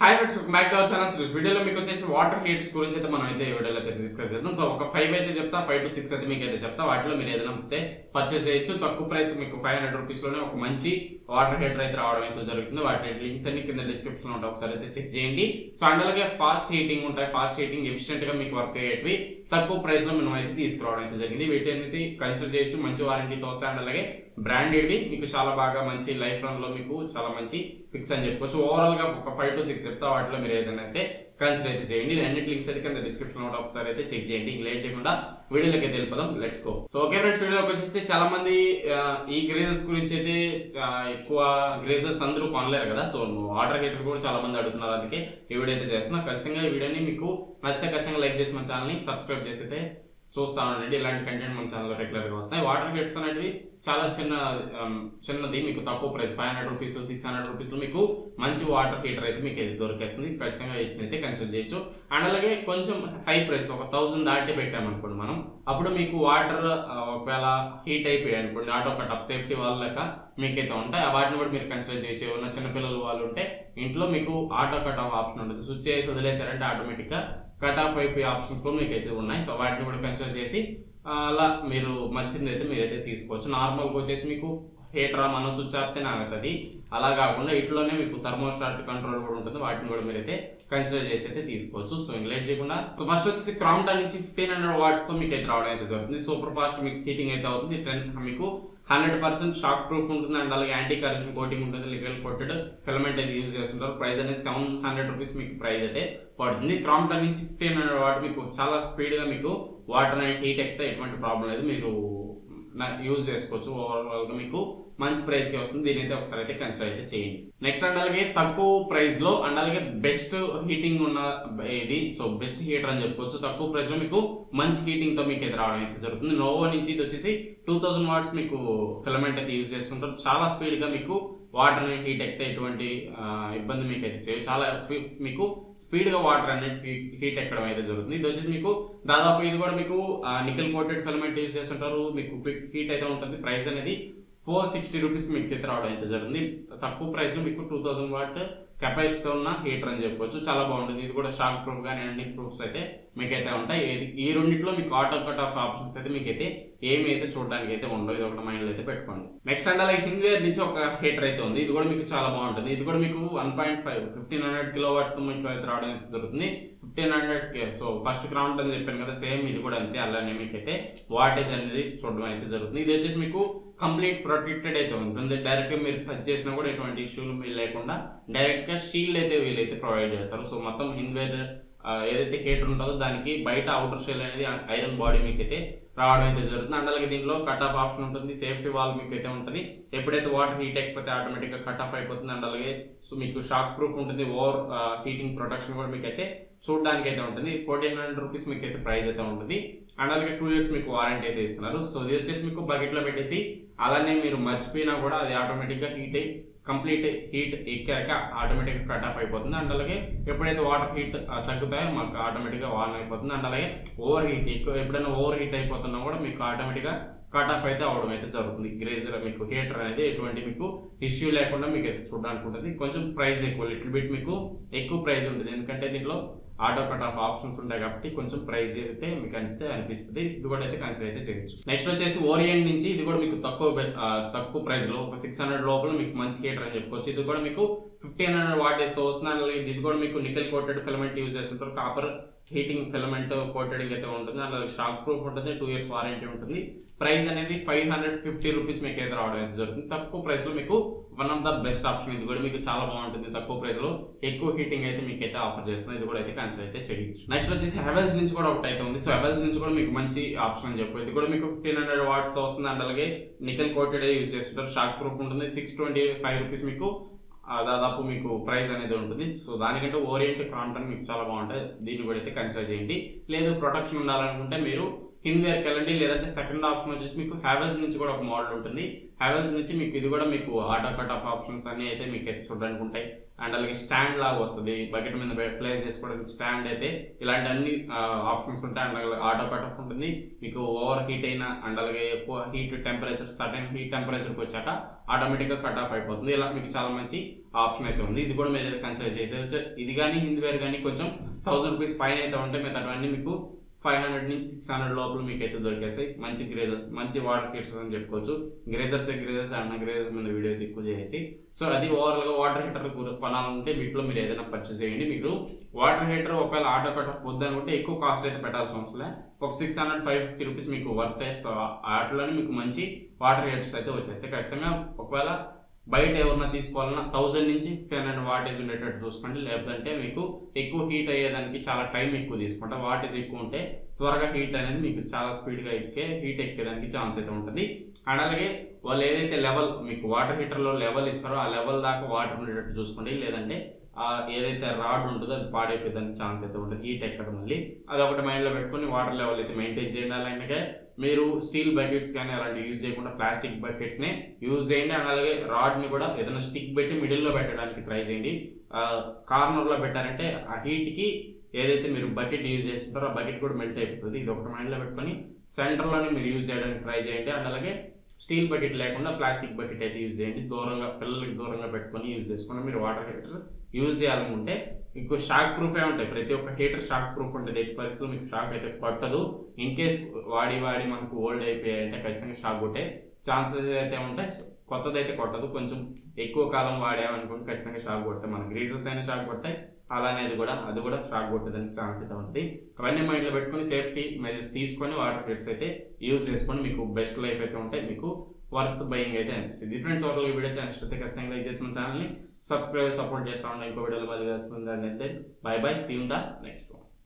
Hi friends, back to our channel. వీడియోలో మీకు వచ్చేసి వాటర్ హీటర్స్ గురించి అయితే మనం అయితే వీడియోలో అయితే డిస్కస్ చేద్దాం. సో ఒక 5 అయితే చెప్తా, 5 to 6 అయితే మీకు అయితే చెప్తా. వాటిలో మీరు ఏదైనా అయితే పర్చేస్ చేయొచ్చు. తక్కువ ప్రైస్ మీకు 500 రూపీస్ లోనే ఒక మంచి వాటర్ హీటర్ అయితే రావడం అయితే జరుగుతుంది. వాటి లింక్స్ అన్ని కింద డిస్క్రిప్షన్ లో ఉంటాయి, ఒకసారి అయితే చెక్ చేయండి. సో అండ్ అలాగే ఫాస్ట్ హీటింగ్ ఉంటాయి. ఫాస్ట్ హీటింగ్ ఎఫిషియెంట్ గా మీకు వర్క్ అయ్యేటివి తక్కువ ప్రైస్ లో మనం అయితే తీసుకురావడం అయితే జరిగింది. వీటిని కన్సిడర్ చేయొచ్చు. మంచి వారంటీతో వస్తాయి. అండ్ అలాగే బ్రాండెడ్ మీకు చాలా బాగా మంచి లైఫ్ రన్ లో మీకు చాలా మంచి ఫిక్స్ అని చెప్పుకోవచ్చు. ఓవరాల్ గా ఒక 5 to 6 చెప్తా. వాటిలో మీరు ఏదైనా అయితే కన్సిడర్ అయితే చేయండి. అన్నిటి లింక్స్ అయితే కింద డిస్క్రిప్షన్ లో ఒకసారి అయితే చెక్ చేయండి. లేట్ చేయకుండా వీడియోలోకి అయితే వెళ్ళిపోదాం. Let's go. So okay friends, వీడియోలోకి వచ్చేస్తే చాలా మంది ఈ గ్రేజర్స్ గురించి అయితే ఎక్కువ గ్రేజర్స్ అందరూ కొనలేరు కదా. సో వాటర్ హీటర్స్ కూడా చాలా మంది అడుగుతున్నారు. అందుకే ఈ వీడియో అయితే చేస్తున్నా. ఖచ్చితంగా ఈ వీడియోని మీకు నచ్చితే ఖచ్చితంగా లైక్ చేసి మన ఛానల్ ని సబ్స్క్రైబ్ చేసి అయితే చూస్తా ఉండండి. ఇలాంటి కంటెంట్ మన ఛానల్లో రెగ్యులర్ గా వస్తాయి. వాటర్ హీటర్స్ అనేవి చాలా చిన్నది, మీకు తక్కువ ప్రైస్ 500 రూపీస్ 600 రూపీస్ లో మీకు మంచి వాటర్ హీటర్ అయితే మీకు దొరికేస్తుంది. ఖచ్చితంగా అయితే కన్సిడర్ చేయొచ్చు. అండ్ అలాగే కొంచెం హై ప్రైస్ ఒక 1000 దాటి పెట్టామనుకోండి మనం, అప్పుడు మీకు వాటర్ ఒకవేళ హీట్ అయిపోయాయి అనుకోండి, ఆటో కట్ ఆఫ్ సేఫ్టీ వాళ్ళ లెక్క మీకైతే ఉంటాయి. వాటిని కూడా మీరు కన్సిడర్ చేయొచ్చు. ఎవరైనా చిన్నపిల్లలు వాళ్ళు ఉంటే ఇంట్లో మీకు ఆటో కట్ ఆఫ్ ఆప్షన్ ఉంటుంది. స్విచ్ చేసి వదిలేసారంటే ఆటోమేటిక్ గా కట్ ఆఫ్ అయిపోయే ఆప్షన్స్ కూడా మీకు అయితే ఉన్నాయి. సో వాటిని కూడా కన్సిడర్ చేసి అలా మీరు మంచిది అయితే మీరైతే తీసుకోవచ్చు. నార్మల్గా వచ్చేసి మీకు హీటర్ మనం స్విచ్ ఆపితే ఆగుతుంది. అలా కాకుండా ఇట్లోనే మీకు థర్మోస్టాట్ కంట్రోల్ కూడా ఉంటుంది. వాటిని కూడా మీరైతే కన్సిడర్ చేసి అయితే తీసుకోవచ్చు. సో లేట్ చేయకుండా ఫస్ట్ వచ్చేసి క్రాంప్టన్ నుంచి 1500 వాట్స్ మీకు అయితే రావడం అయితే జరుగుతుంది. సూపర్ ఫాస్ట్ మీకు హీటింగ్ అయితే అవుతుంది. మీకు 100% షాక్ ప్రూఫ్ ఉంటుంది. అండ్ అలాగే యాంటీ కరెక్షన్ కోటింగ్ ఉంటుంది. లిక్విడ్ కోటెడ్ ఫిలమెంట్ అయితే యూజ్ చేస్తుంటారు. ప్రైస్ అనేది 700 రూపీస్ మీకు ప్రైస్ అయితే పడుతుంది. క్రాంప్టన్ నుంచి 1500 వాట్ మీకు చాలా స్పీడ్ గా మీకు వాటర్ అనేది హీట్ ఎక్కితే ఎటువంటి ప్రాబ్లం లేదు, మీరు యూజ్ చేసుకోవచ్చు. ఓవరాల్ గా మీకు మంచి ప్రైస్ కి వస్తుంది. దీని అయితే ఒకసారి అయితే కన్సిడర్ అయితే చేయండి. నెక్స్ట్ అండ్ అలాగే తక్కువ ప్రైస్ లో అండ్ అలాగే బెస్ట్ హీటింగ్ ఉన్న ఇది. సో బెస్ట్ హీటర్ అని చెప్పుకోవచ్చు. తక్కువ ప్రైస్ లో మీకు మంచి హీటింగ్ తో మీకు అయితే రావడం అయితే జరుగుతుంది. నోవో నుంచి ఇది వచ్చేసి 2000 వాట్స్ మీకు ఫిలమెంట్ అయితే యూజ్ చేస్తుంటారు. చాలా స్పీడ్ గా మీకు వాటర్ అనేది హీట్ ఎక్కితే ఎటువంటి ఇబ్బంది మీకు అయితే చేయదు. చాలా మీకు స్పీడ్ గా వాటర్ అనేది హీట్ ఎక్కడం అయితే జరుగుతుంది. ఇది వచ్చేసి మీకు దాదాపు ఇది కూడా మీకు నికెల్ కోటెడ్ ఫిలమెంట్ యూజ్ చేస్తుంటారు. మీకు క్విక్ హీట్ అయితే ఉంటుంది. ప్రైస్ అనేది 460 రూపీస్ మీకు అయితే రావడం అయితే జరుగుతుంది. తక్కువ ప్రైస్ లో మీకు 2000 వాట్ కెపాసిటీ ఉన్న హీటర్ అని చెప్పుకోవచ్చు. చాలా బాగుంటుంది. ఇది కూడా షాక్ ప్రూఫ్ కానీ అన్ని ప్రూఫ్స్ అయితే మీకైతే ఉంటాయి. ఈ రెండింటిలో మీకు ఆటో కట్ ఆఫ్ ఆప్షన్స్ అయితే మీకైతే ఏమి అయితే చూడడానికి అయితే ఉండవు. ఇది ఒకటి మైండ్ లో అయితే పెట్టుకోండి. నెక్స్ట్ అండ్ అలాగే హింగ్వేర్ నుంచి ఒక హీటర్ అయితే ఉంది. ఇది కూడా మీకు చాలా బాగుంటుంది. ఇది కూడా మీకు 1.5 1500 కిలోవాట్ తో మీకు అయితే రావడం అయితే జరుగుతుంది. 1500 సో ఫస్ట్ క్రౌంట్ అని చెప్పాను కదా, సేమ్ ఇది కూడా అంతే. అలానే మీకు అయితే వాటేజ్ అనేది చూడడం అయితే జరుగుతుంది. ఇది వచ్చేసి మీకు కంప్లీట్ ప్రొటెక్టెడ్ అయితే ఉంటుంది. డైరెక్ట్ గా మీరు టచ్ చేసినా కూడా ఎటువంటి ఇష్యూలు లేకుండా డైరెక్ట్ గా షీల్డ్ అయితే వీళ్ళైతే ప్రొవైడ్ చేస్తారు. సో మొత్తం హింగ్వేర్ ఏదైతే హీటర్ ఉంటుందో దానికి బయట అవుటర్ షెల్ అనేది ఐరన్ బాడీ మీకు అయితే రావడం అయితే జరుగుతుంది. అండ్ అలాగే దీంట్లో కట్ ఆఫ్ ఆప్షన్ ఉంటుంది. సేఫ్టీ వాల్ మీకు అయితే ఉంటుంది. ఎప్పుడైతే వాటర్ హీట్ అయిపోతే ఆటోమేటిక్ గా కట్ ఆఫ్ అయిపోతుంది. అండ్ అలాగే సో మీకు షాక్ ప్రూఫ్ ఉంటుంది. ఓవర్ హీటింగ్ ప్రొటెక్షన్ కూడా మీకు అయితే చూడడానికి అయితే ఉంటుంది. 1400 రూపీస్ మీకు అయితే ప్రైస్ అయితే ఉంటుంది. అండ్ అలాగే 2 years మీకు వారంటీ అయితే ఇస్తున్నారు. సో ఇది వచ్చేసి మీకు బకెట్ లో పెట్టేసి అలానే మీరు మర్చిపోయినా కూడా అది ఆటోమేటిక్ గా హీట్ అయ్యి కంప్లీట్ హీట్ ఎక్కాక ఆటోమేటిక్ గా కట్ ఆఫ్ అయిపోతుంది. అండ్ అలాగే ఎప్పుడైతే వాటర్ హీట్ తగ్గుతాయో మాకు ఆటోమేటిక్ గా ఆన్ అయిపోతుంది. అండ్ అలాగే ఓవర్ హీట్ ఎప్పుడైనా ఓవర్ హీట్ అయిపోతున్నా కూడా మీకు ఆటోమేటిక్ గా కట్ ఆఫ్ అయితే అవడం అయితే జరుగుతుంది. గ్రేజర్ మీకు హీటర్ అనేది ఎటువంటి మీకు ఇష్యూ లేకుండా మీకు అయితే చూడడానికి ఉంటుంది. కొంచెం ప్రైస్ ఎక్కువ, లిటిల్ బిట్ మీకు ఎక్కువ ప్రైస్ ఉంటుంది. ఎందుకంటే దీంట్లో ఆటో కట్ ఆఫ్ ఆప్షన్స్ ఉంటాయి కాబట్టి కొంచెం ప్రైస్ అయితే మీకు అయితే అనిపిస్తుంది. ఇది కూడా అయితే కన్సిడర్ అయితే చేయొచ్చు. నెక్స్ట్ వచ్చేసి ఓరియంట్ నుంచి ఇది కూడా మీకు తక్కువ ప్రైస్ లో ఒక 600 లోపల మీకు మంచి హీటర్ అని చెప్పుకోవచ్చు. ఇది కూడా మీకు 1500 వాటేజ్ తో వస్తుంది. ఇది కూడా మీకు నికెల్ కోటెడ్ ఫిలమెంట్ యూజ్ చేస్తుంటారు. కాపర్ హీటింగ్ ఫిలమెంట్ కోటెడింగ్ అయితే ఉంటుంది. అలాగే షాక్ ప్రూఫ్ ఉంటుంది. 2 years వారంటీ ఉంటుంది. ప్రైస్ అనేది 550 రూపీస్ మీకు అయితే రావడం అయితే జరుగుతుంది. తక్కువ ప్రైస్ లో మీకు one of the best option. ఇది కూడా మీకు చాలా బాగుంటుంది. తక్కువ ప్రైస్ లో ఎక్కువ హీటింగ్ అయితే మీకు అయితే ఆఫర్ చేస్తుంది. ఇది కూడా అయితే కన్సిడర్ అయితే చేయొచ్చు. నెక్స్ట్ వచ్చేసి హెవెల్స్ నుంచి కూడా ఒకటి అయితే ఉంది. సో హెవెల్స్ నుంచి కూడా మీకు మంచి ఆప్షన్ అని చెప్పు. ఇది కూడా మీకు 1500 వాట్స్ తో వస్తుంది. అండ్ అలాగే నికెల్ కోటెడ్ యూజ్ చేస్తుంటారు. షాక్ ప్రూఫ్ ఉంటుంది. 625 రూపీస్ మీకు దాదాపు మీకు ప్రైస్ అనేది ఉంటుంది. సో దానికంటే ఓరియంట్ క్రాంప్టన్ మీకు చాలా బాగుంటుంది. దీన్ని కూడా అయితే కన్సిడర్ చేయండి. లేదు ప్రొటెక్షన్ ఉండాలనుకుంటే మీరు హింద్వేర్కి వెళ్ళండి. లేదంటే సెకండ్ ఆప్షన్ వచ్చేసి మీకు హ్యావెల్స్ నుంచి కూడా ఒక మోడల్ ఉంటుంది. హ్యావెల్స్ నుంచి మీకు ఇది కూడా మీకు ఆటో కట్ ఆఫ్ ఆప్షన్స్ అన్ని అయితే మీకు అయితే చూడడానికి ఉంటాయి. అండ్ అలాగే స్టాండ్ లాగా వస్తుంది, బకెట్ మీద ప్లేస్ చేసుకోవడానికి స్టాండ్ అయితే ఇలాంటి అన్ని ఆప్షన్స్ ఉంటాయి. అండ్ అలాగే ఆటో కట్ ఆఫ్ ఉంటుంది. మీకు ఓవర్ హీట్ అయినా అండ్ అలాగే ఎక్కువ హీట్ టెంపరేచర్ సర్టెన్ హీట్ టెంపరేచర్కి వచ్చాక ఆటోమేటిక్గా కట్ ఆఫ్ అయిపోతుంది. ఇలా మీకు చాలా మంచి ఆప్షన్ అయితే ఉంది. ఇది కూడా మీరు కన్సిడర్ చేయొచ్చు. ఇది కానీ హింద్వేర్ కానీ కొంచెం 1000 రూపీస్ పైన అయితే ఉంటాయి. మిగతావన్నీ మీకు 500 నుంచి 600 లోపల మీకు అయితే దొరికేస్తాయి. మంచి గ్రేజర్స్, మంచి వాటర్ హీటర్స్ అని చెప్పుకోవచ్చు. గ్రేజర్స్ అన్న గ్రేజర్స్ మీద వీడియోస్ ఎక్కువ చేసి, సో అది ఓవరాల్గా వాటర్ హీటర్ కొనాలంటే వీటిలో మీరు ఏదైనా పర్చేస్ చేయండి. మీకు వాటర్ హీటర్ ఒకవేళ ఆటో కట్ ఆఫ్ వద్దనుకుంటే ఎక్కువ కాస్ట్ అయితే పెట్టాల్సిన అవసరం లేదు. ఒక 600-550 రూపీస్ మీకు వర్తే. సో వాటిలోనే మీకు మంచి వాటర్ హీటర్స్ అయితే వచ్చేస్తాయి. ఖచ్చితంగా ఒకవేళ బయట ఎవరన్నా తీసుకోవాలన్నా 1000 నుంచి 1500 వాటేజ్ ఉండేటట్టు చూసుకోండి. లేదంటే మీకు ఎక్కువ హీట్ అయ్యేదానికి చాలా టైం ఎక్కువ తీసుకుంటా. వాటేజ్ ఎక్కువ ఉంటే త్వరగా హీట్ అనేది మీకు చాలా స్పీడ్గా హీట్ ఎక్కేదానికి ఛాన్స్ అయితే ఉంటుంది. అండ్ అలాగే వాళ్ళు ఏదైతే లెవెల్ మీకు వాటర్ హీటర్లో లెవెల్ ఇస్తారో ఆ లెవెల్ దాకా వాటర్ ఉండేటట్టు చూసుకోండి. లేదంటే ఏదైతే రాడ్ ఉంటుందో అది పాడైపోయేదానికి ఛాన్స్ అయితే ఉంటుంది, హీట్ ఎక్కడం. మళ్ళీ అదొకటి మైండ్లో పెట్టుకుని వాటర్ లెవెల్ అయితే మెయింటైన్ చేయండి. అలాగే మీరు స్టీల్ బకెట్స్ కానీ అలాంటివి యూజ్ చేయకుండా ప్లాస్టిక్ బకెట్స్ని యూజ్ చేయండి. అండ్ అలాగే రాడ్ని కూడా ఏదైనా స్టిక్ పెట్టి మిడిల్లో పెట్టడానికి ట్రై చేయండి. కార్నర్లో పెట్టారంటే ఆ హీట్కి ఏదైతే మీరు బకెట్ యూజ్ చేస్తుంటారో ఆ బకెట్ కూడా మెల్ట్ అయిపోతుంది. ఇది ఒకటి మైండ్లో పెట్టుకొని సెంటర్లోనే మీరు యూజ్ చేయడానికి ట్రై చేయండి. అండ్ అలాగే స్టీల్ బకెట్ లేకుండా ప్లాస్టిక్ బకెట్ అయితే యూజ్ చేయండి. దూరంగా పిల్లలకి దూరంగా పెట్టుకొని యూజ్ చేసుకుని మీరు వాటర్ హీటర్స్ యూజ్ చేయాలనుకుంటే మీకు షాక్ ప్రూఫే ఉంటాయి. ప్రతి ఒక్క హీటర్ షాక్ ప్రూఫ్ ఉంటుంది. ఎట్టి పరిస్థితుల్లో మీకు షాక్ అయితే కొట్టదు. ఇన్ కేస్ వాడి మనకు ఓల్డ్ అయిపోయాయంటే ఖచ్చితంగా షాక్ కొట్టే ఛాన్సెస్ అయితే ఉంటాయి. కొత్తది అయితే కొట్టదు. కొంచెం ఎక్కువ కాలం వాడామనుకుంటే ఖచ్చితంగా షాక్ కొడతాయి. మన గ్రీజర్స్ అయినా షాక్ కొడతాయి. అలానే అది కూడా షాక్ కొట్టేదానికి ఛాన్స్ అయితే ఉంటుంది. అవన్నీ మైండ్లో పెట్టుకుని సేఫ్టీ మెజర్స్ తీసుకొని వాటర్ హీటర్స్ అయితే యూజ్ చేసుకొని మీకు బెస్ట్ లైఫ్ అయితే ఉంటాయి. మీకు వర్త్ బయింగ్ అయితే అనిపిస్తుంది. ఫ్రెండ్స్ ఓవరాల్ వీడియో అయితే నెక్స్ట్ అయితే ఖచ్చితంగా లైక్ చేసి మన ఛానల్ని సబ్స్క్రైబ్ సపోర్ట్ చేస్తా ఉంటాం. ఇంకో వీడియోలో మళ్ళీ వస్తుంది. అంటే bye see you in the next.